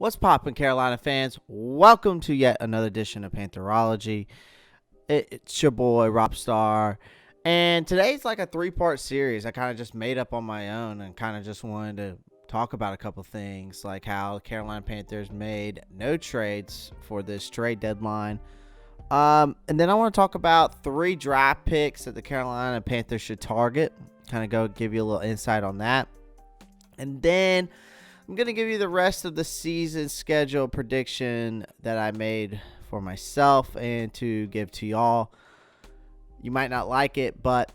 What's poppin', Carolina fans? Welcome to yet another edition of Pantherology. It's your boy, Robstar. And today's like a three-part series I kind of just made up on my own and kind of just wanted to talk about a couple things, like how the Carolina Panthers made no trades for this trade deadline. And then I want to talk about 3 draft picks that the Carolina Panthers should target. Kind of go give you a little insight on that. And then I'm going to give you the rest of the season schedule prediction that I made for myself and to give to y'all. You might not like it, but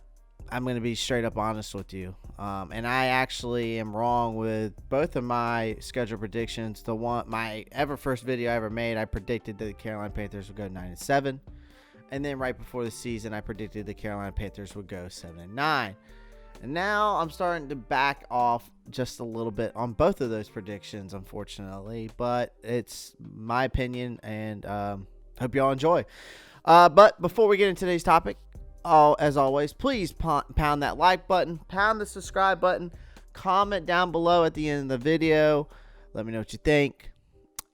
I'm going to be straight up honest with you. And I actually am wrong with both of my schedule predictions. My first video I ever made, I predicted that the Carolina Panthers would go 9-7. And then right before the season, I predicted the Carolina Panthers would go 7-9. And now I'm starting to back off just a little bit on both of those predictions, unfortunately. But it's my opinion, and hope y'all enjoy. But before we get into today's topic, as always, please pound that like button, pound the subscribe button, comment down below at the end of the video. Let me know what you think.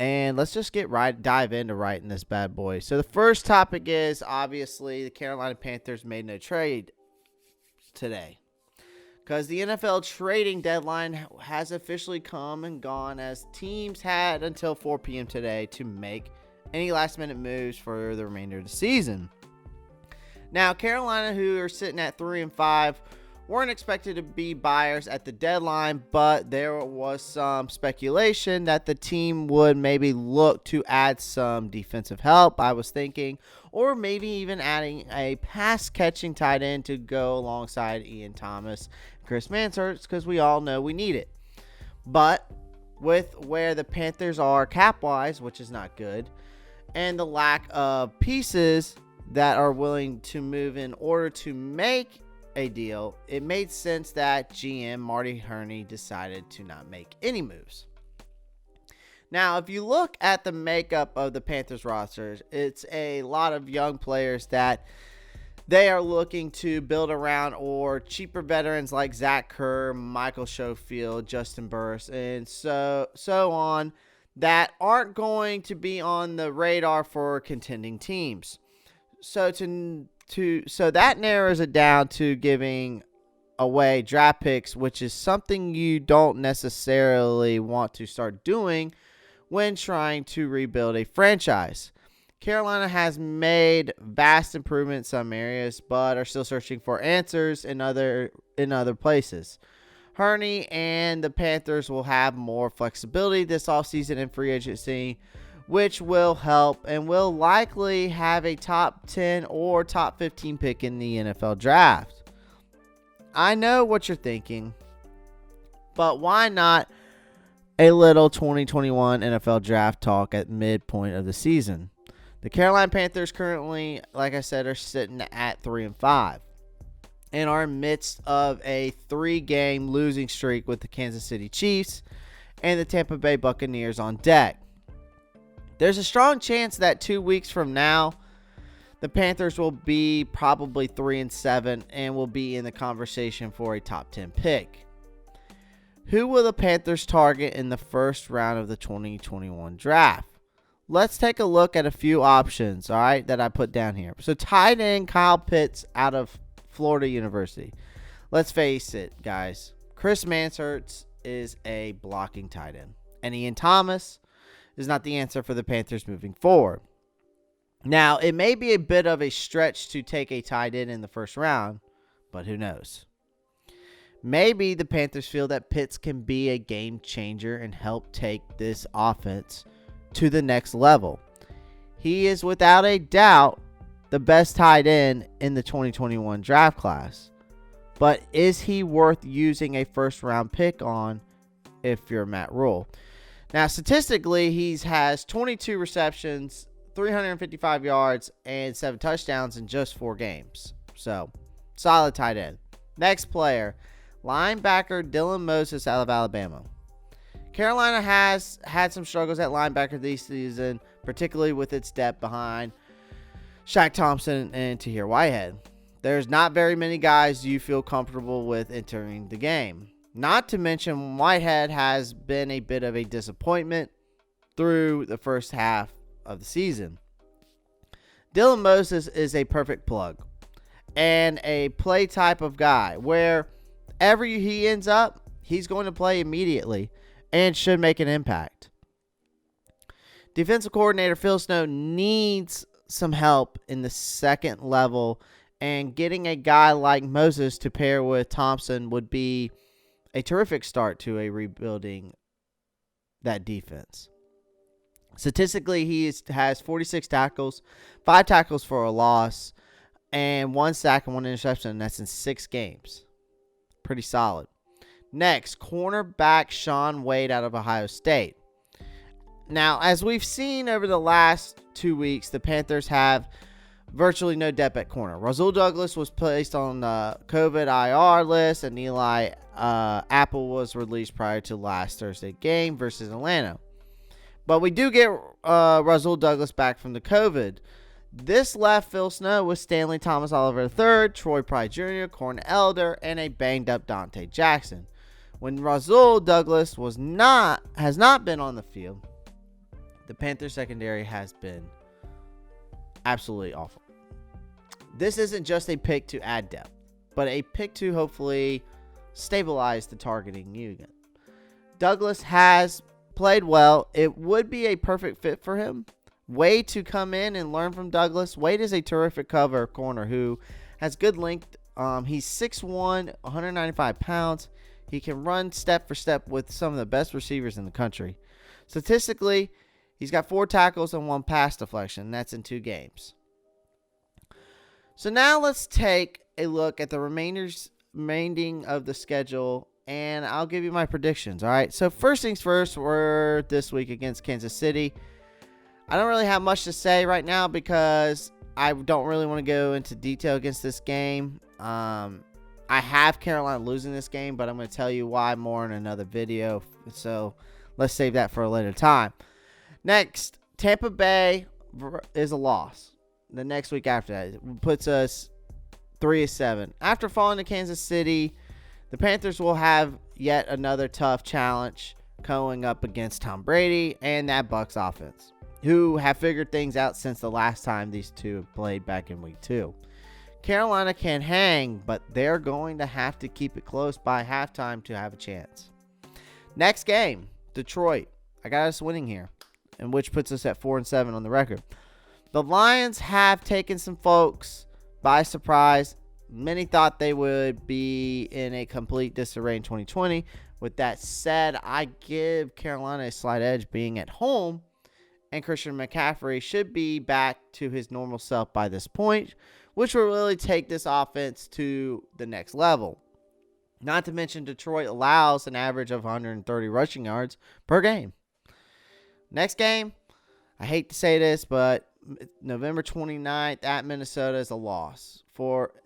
And let's just dive into writing this bad boy. So the first topic is, obviously, the Carolina Panthers made no trade today, because the NFL trading deadline has officially come and gone, as teams had until 4 p.m. today to make any last-minute moves for the remainder of the season. Now, Carolina, who are sitting at 3-5, weren't expected to be buyers at the deadline, but there was some speculation that the team would maybe look to add some defensive help, I was thinking, or maybe even adding a pass-catching tight end to go alongside Ian Thomas and Chris Mansertz, because we all know we need it. But with where the Panthers are cap-wise, which is not good, and the lack of pieces that are willing to move in order to make a deal, it made sense that GM Marty Hurney decided to not make any moves. Now, if you look at the makeup of the Panthers rosters, it's a lot of young players that they are looking to build around, or cheaper veterans like Zach Kerr, Michael Schofield, Justin Burris, and so on, that aren't going to be on the radar for contending teams. So that narrows it down to giving away draft picks, which is something you don't necessarily want to start doing when trying to rebuild a franchise. Carolina has made vast improvements in some areas, but are still searching for answers in other places. Hurney and the Panthers will have more flexibility this offseason in free agency, which will help, and will likely have a top 10 or top 15 pick in the NFL draft. I know what you're thinking, but why not a little 2021 NFL draft talk at midpoint of the season? The Carolina Panthers currently, like I said, are sitting at 3-5 and are in midst of a 3-game losing streak with the Kansas City Chiefs and the Tampa Bay Buccaneers on deck. There's a strong chance that 2 weeks from now, the Panthers will be probably 3-7 and will be in the conversation for a top 10 pick. Who will the Panthers target in the first round of the 2021 draft? Let's take a look at a few options, all right, that I put down here. So tight end Kyle Pitts out of Florida University. Let's face it, guys. Chris Mansertz is a blocking tight end, and Ian Thomas is not the answer for the Panthers moving forward. Now, it may be a bit of a stretch to take a tight end in the first round, but who knows? Maybe the Panthers feel that Pitts can be a game changer and help take this offense to the next level. He is without a doubt the best tight end in the 2021 draft class. But is he worth using a first round pick on if you're Matt Rule? Now, statistically, he has 22 receptions, 355 yards, and 7 touchdowns in just 4 games. So, solid tight end. Next player, linebacker Dylan Moses out of Alabama. Carolina has had some struggles at linebacker this season, particularly with its depth behind Shaq Thompson and Tahir Whitehead. There's not very many guys you feel comfortable with entering the game. Not to mention, Whitehead has been a bit of a disappointment through the first half of the season. Dylan Moses is a perfect plug and a play type of guy. Wherever he ends up, he's going to play immediately and should make an impact. Defensive coordinator Phil Snow needs some help in the second level, and getting a guy like Moses to pair with Thompson would be a terrific start to a rebuilding that defense. Statistically, he has 46 tackles, 5 tackles for a loss, and 1 sack and 1 interception, and that's in 6 games. Pretty solid. Next, cornerback Shaun Wade out of Ohio State. Now, as we've seen over the last 2 weeks, the Panthers have virtually no depth at corner. Rasul Douglas was placed on the COVID IR list, and Eli Apple was released prior to last Thursday game versus Atlanta. But we do get Rasul Douglas back from the COVID. This left Phil Snow with Stanley Thomas Oliver III, Troy Pride Jr., Corn Elder, and a banged-up Dante Jackson. When Rasul Douglas has not been on the field, the Panthers secondary has been absolutely awful. This isn't just a pick to add depth, but a pick to hopefully stabilize the targeting unit. Douglas has played well. It would be a perfect fit for him. Wade to come in and learn from Douglas. Wade is a terrific cover corner who has good length. He's 6'1", 195 pounds. He can run step for step with some of the best receivers in the country. Statistically, he's got 4 tackles and 1 pass deflection. That's in 2 games. So now let's take a look at the remaining of the schedule, and I'll give you my predictions. All right. So first things first, we're this week against Kansas City. I don't really have much to say right now because I don't really want to go into detail against this game. I have Carolina losing this game, but I'm going to tell you why more in another video. So let's save that for a later time. Next, Tampa Bay is a loss. The next week after that puts us 3-7. After falling to Kansas City, the Panthers will have yet another tough challenge going up against Tom Brady and that Bucs offense, who have figured things out since the last time these two have played back in week 2. Carolina can hang, but they're going to have to keep it close by halftime to have a chance. Next game, Detroit. I got us winning here, and which puts us at 4-7 on the record. The Lions have taken some folks by surprise. Many thought they would be in a complete disarray in 2020. With that said, I give Carolina a slight edge being at home, and Christian McCaffrey should be back to his normal self by this point, which will really take this offense to the next level. Not to mention Detroit allows an average of 130 rushing yards per game. Next game, I hate to say this, but November 29th at Minnesota is a loss,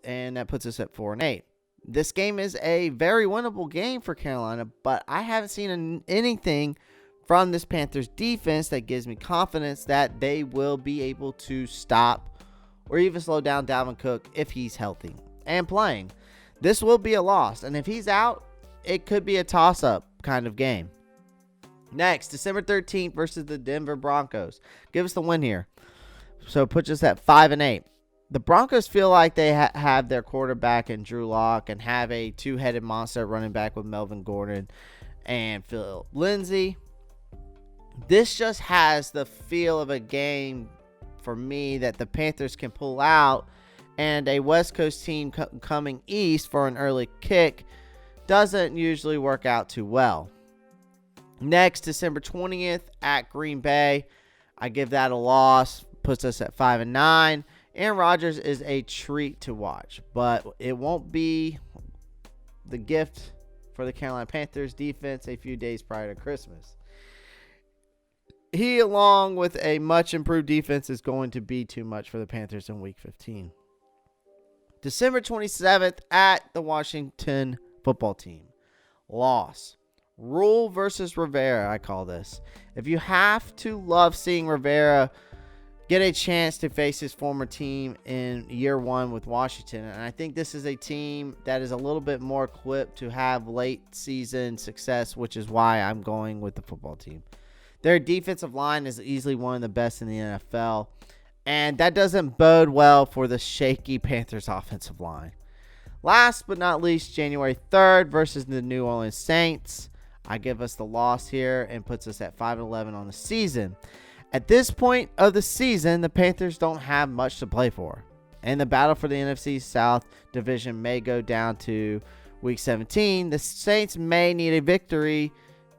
and that puts us at 4-8. This game is a very winnable game for Carolina, but I haven't seen anything from this Panthers defense that gives me confidence that they will be able to stop or even slow down Dalvin Cook if he's healthy and playing. This will be a loss, and if he's out, it could be a toss-up kind of game. Next, December 13th versus the Denver Broncos. Give us the win here. So it puts us at 5-8. The Broncos feel like they have their quarterback in Drew Lock and have a two-headed monster running back with Melvin Gordon and Phil Lindsay. This just has the feel of a game for me that the Panthers can pull out, and a West Coast team coming east for an early kick doesn't usually work out too well. Next, December 20th at Green Bay. I give that a loss. Puts us at 5-9. Aaron Rodgers is a treat to watch, but it won't be the gift for the Carolina Panthers defense a few days prior to Christmas. He, along with a much improved defense, is going to be too much for the Panthers in Week 15. December 27th at the Washington football team. Loss. Rule versus Rivera, I call this. If you have to love seeing Rivera get a chance to face his former team in year 1 with Washington, and I think this is a team that is a little bit more equipped to have late season success, which is why I'm going with the football team. Their defensive line is easily one of the best in the NFL, and that doesn't bode well for the shaky Panthers offensive line. Last but not least, January 3rd versus the New Orleans Saints. I give us the loss here and puts us at 5-11 on the season. At this point of the season, the Panthers don't have much to play for, and the battle for the NFC South division may go down to Week 17. The Saints may need a victory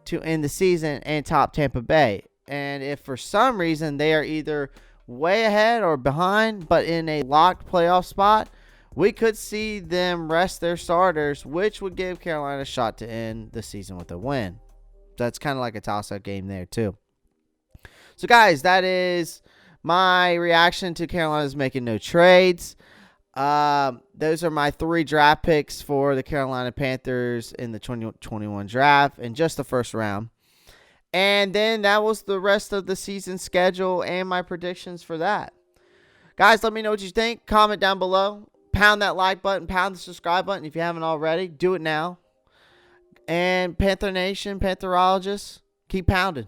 to end the season and top Tampa Bay. And if for some reason they are either way ahead or behind, but in a locked playoff spot, we could see them rest their starters, which would give Carolina a shot to end the season with a win. That's kind of like a toss-up game there too. So guys, that is my reaction to Carolina's making no trades. Those are my 3 draft picks for the Carolina Panthers in the 2021 draft in just the first round. And then that was the rest of the season schedule and my predictions for that. Guys, let me know what you think. Comment down below. Pound that like button. Pound the subscribe button if you haven't already. Do it now. And Panther Nation, Pantherologists, keep pounding.